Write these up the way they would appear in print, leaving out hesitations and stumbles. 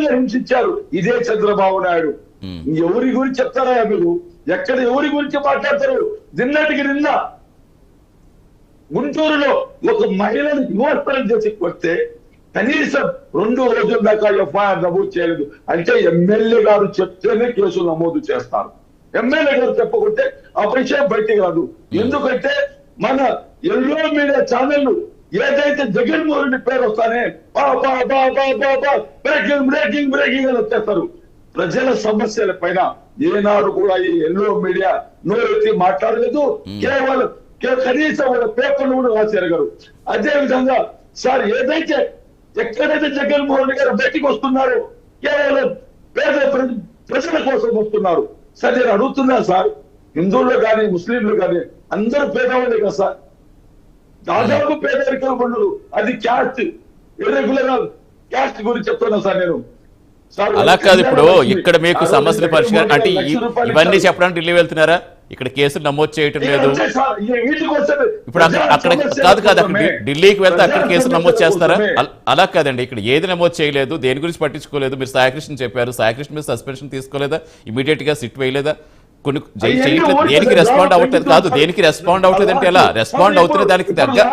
దారుణంగా హింసించారు ఇదే చంద్రబాబు నాయుడు. ఎవరి గురించి చెప్తారా మీరు? ఎక్కడ ఎవరి గురించి మాట్లాడతారు? నిన్న గుంటూరులో ఒక మహిళను విమర్శనం చేసి కొడితే కనీసం 2 రోజుల దాకా ఎఫ్ఐఆర్ నమోదు చేయలేదు. అంటే ఎమ్మెల్యే గారు చెప్తేనే కేసులు నమోదు చేస్తారు. ఎమ్మెల్యే గారు చెప్పకుంటే ఆ విషయం బయటికి రాదు. ఎందుకంటే మన ఎల్లో మీడియా ఛానళ్లు ఏదైతే జగన్మోహన్ రెడ్డి పేరు వస్తానే బ్రేకింగ్ అని వచ్చేస్తారు. ప్రజల సమస్యల పైన ఏనాడు కూడా ఈ ఎల్లో మీడియా నోరెత్తి మాట్లాడలేదు. కేవలం కనీసం వాళ్ళ పేపర్లు కూడా రాశారు గారు. అదే విధంగా సార్ ఏదైతే ఎక్కడైతే జగన్మోహన్ రెడ్డి గారు బయటికి వస్తున్నారు కేవలం పేద ప్రజల కోసం వస్తున్నారు. సార్ నేను అడుగుతున్నా సార్, హిందువులు కానీ ముస్లింలు కానీ అందరూ పేదవాళ్ళే కదా సార్. దాదాపు పేదరికం ఉండదు. అది క్యాస్ట్ ఇర్రెగ్యులర్ క్యాస్ట్ గురించి చెప్తున్నా సార్ నేను. అలా కాదు, ఇప్పుడు ఇక్కడ మీకు సమస్యల పరిష్కారం అంటే ఇవన్నీ చెప్పడానికి ఢిల్లీ వెళ్తున్నారా? ఇక్కడ కేసులు నమోదు చేయటం లేదు. ఇప్పుడు అక్కడ కాదు అక్కడ ఢిల్లీకి వెళ్తే అక్కడ కేసులు నమోదు చేస్తారా? అలా కాదండి, ఇక్కడ ఏది నమోదు చేయలేదు, దేని గురించి పట్టించుకోలేదు. మీరు సాయికృష్ణ చెప్పారు, సాయికృష్ణ మీద సస్పెన్షన్ తీసుకోలేదా? ఇమీడియట్ గా సిట్ వేయలేదా? కొన్ని దేనికి రెస్పాండ్ అవ్వట్లేదు కాదు, దేనికి రెస్పాండ్ అవ్వట్లేదు అంటే ఎలా రెస్పాండ్ అవుతుంది? దానికి దగ్గర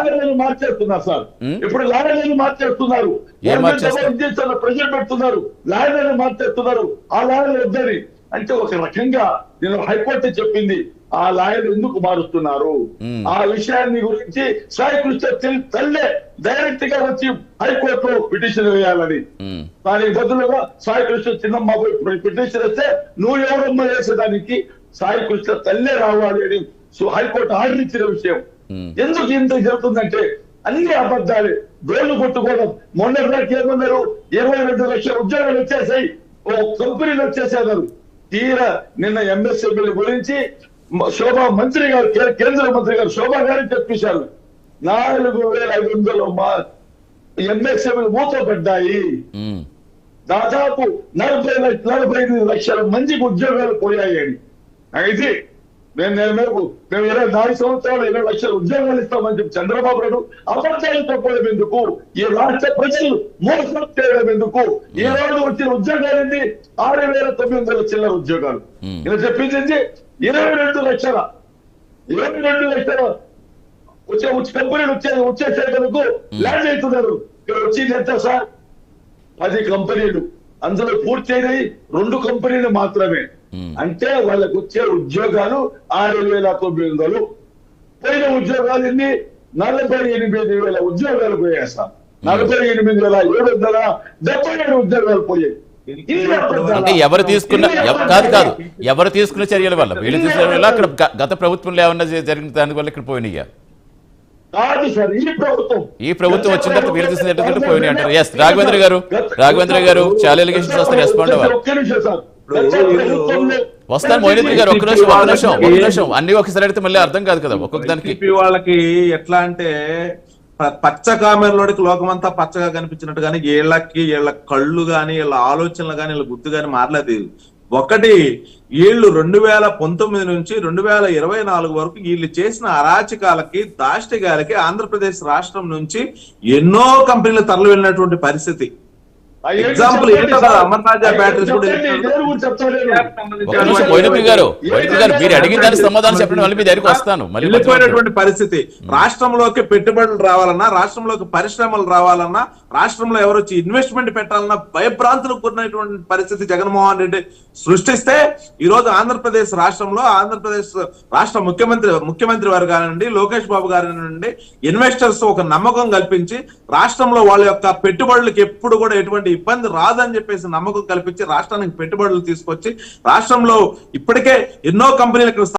మార్చేస్తున్నారు సార్. ఇప్పుడు లాయర్లను మార్చేస్తున్నారు, ఏం మార్చేస్తున్నారు? ప్రెజర్ పెడుతున్నారు, లాయర్లను మార్చేస్తున్నారు. ఆ లాయర్లు వద్దని అంటే ఒక రకంగా నేను హైకోర్టు చెప్పింది ఆ లాయర్లు ఎందుకు మారుస్తున్నారు ఆ విషయాన్ని గురించి సాయికృష్ణ తల్లే డైరెక్ట్ గా వచ్చి హైకోర్టులో పిటిషన్ వేయాలని. దానికి బదులుగా సాయికృష్ణ చిన్నమ్మ పిటిషన్ వేస్తే నువ్వు ఎవరమ్మా వేసేదానికి సాయికృష్ణ తల్లే రావాలి అని హైకోర్టు ఆర్డర్ ఇచ్చిన విషయం. ఎందుకు ఇంత జరుగుతుందంటే అన్ని అబద్ధాలే, డోళ్లు కొట్టుకోవడం. మొన్నటి ఏమన్నారు, 22 లక్షల ఉద్యోగాలు వచ్చేసాయి, ఓ కంపెనీలు వచ్చేసేదారు. తీరా నిన్న ఎంఎస్ఎంఈల గురించి శోభా మంత్రి గారు, కేంద్ర మంత్రి గారు శోభా గారు చెప్పేశారు 4,500 ఎంఎస్ఎంఈలు మూతపడ్డాయి. దాదాపు 45 లక్షల మందికి ఉద్యోగాలు పోయాయి అని. అయితే మేము 24 సంవత్సరాలు 20 లక్షల ఉద్యోగాలు ఇస్తామని చెప్పి చంద్రబాబు నాయుడు అబద్ధాలు చెప్పడం ఎందుకు? ఈ రాష్ట్ర ప్రజలు మోసం చేయడం ఎందుకు? ఈ రోజు వచ్చిన ఉద్యోగాలు 6,900 చిల్లర ఉద్యోగాలు. ఇలా చెప్పింది 22 లక్షల వచ్చే కంపెనీలు వచ్చేసేందుకు ల్యాండ్ అవుతున్నారు. ఇక్కడ వచ్చింది ఎంత సార్? 10 కంపెనీలు, అందులో పూర్తి అయినాయి 2 కంపెనీలు మాత్రమే. అంటే వాళ్ళకు వచ్చే ఉద్యోగాలు 6,900. పోయిన ఉద్యోగాలు 48,000 ఉద్యోగాలు పోయాయి సార్. 48,777 ఉద్యోగాలు పోయాయి. అంటే ఎవరు తీసుకున్న చర్యల వల్ల, వీళ్ళు తీసుకున్న వల్ల అక్కడ గత ప్రభుత్వంలో ఏమన్నా జరిగిన దాని వల్ల ఇక్కడ పోయినాయా? కాదు సార్, ఈ ప్రభుత్వం వచ్చిన తర్వాత వీళ్ళు తీసుకున్న పోయినాయి అంటారు. ఎస్ రాఘవేంద్ర గారు చాలా ఎలిగేషన్స్ వస్తే రెస్పాండ్ అవ్వాలి. వస్తాను మోయినద్రి గారు, ఒక్క నిమిషం అన్ని ఒకసారి అడిగితే మళ్ళీ అర్థం కాదు కదా ఒక్కొక్క దానికి. వాళ్ళకి ఎట్లా అంటే పచ్చ కామెరలోకి లోకమంతా పచ్చగా కనిపించినట్టు కానీ వీళ్ళ కళ్ళు గాని వీళ్ళ ఆలోచనలు గాని వీళ్ళ గుర్తు గాని మారలేదు. ఒకటి, వీళ్ళు 2019 నుంచి 2024 వరకు వీళ్ళు చేసిన అరాచకాలకి దాష్టికాలకి ఆంధ్రప్రదేశ్ రాష్ట్రం నుంచి ఎన్నో కంపెనీలు తరలి వెళ్ళినటువంటి పరిస్థితి. ఎగ్జాంపుల్ అమర్ రాజా బ్యాటరీస్ కూడా మీరు అడిగిన దానికి సమాధానం చెప్పండి, మళ్ళీ మీ దగ్గరికి వస్తాను. వెళ్ళిపోయినటువంటి పరిస్థితి. రాష్ట్రంలోకి పెట్టుబడులు రావాలన్నా, రాష్ట్రంలోకి పరిశ్రమలు రావాలన్నా, రాష్ట్రంలో ఎవరొచ్చి ఇన్వెస్ట్మెంట్ పెట్టాలన్నా భయభ్రాంతులకు కూడినటువంటి పరిస్థితి జగన్మోహన్ రెడ్డి సృష్టిస్తే ఈ రోజు ఆంధ్రప్రదేశ్ రాష్ట్రంలో ఆంధ్రప్రదేశ్ రాష్ట్ర ముఖ్యమంత్రి వారు కానివ్వండి, లోకేష్ బాబు గారి నుండి ఇన్వెస్టర్స్ ఒక నమ్మకం కల్పించి రాష్ట్రంలో వాళ్ళ యొక్క పెట్టుబడులకు ఎప్పుడు కూడా ఎటువంటి ఇబ్బంది రాదని చెప్పేసి నమ్మకం కల్పించి రాష్ట్రానికి పెట్టుబడులు తీసుకొచ్చి రాష్ట్రంలో ఇప్పటికే ఎన్నో కంపెనీలకు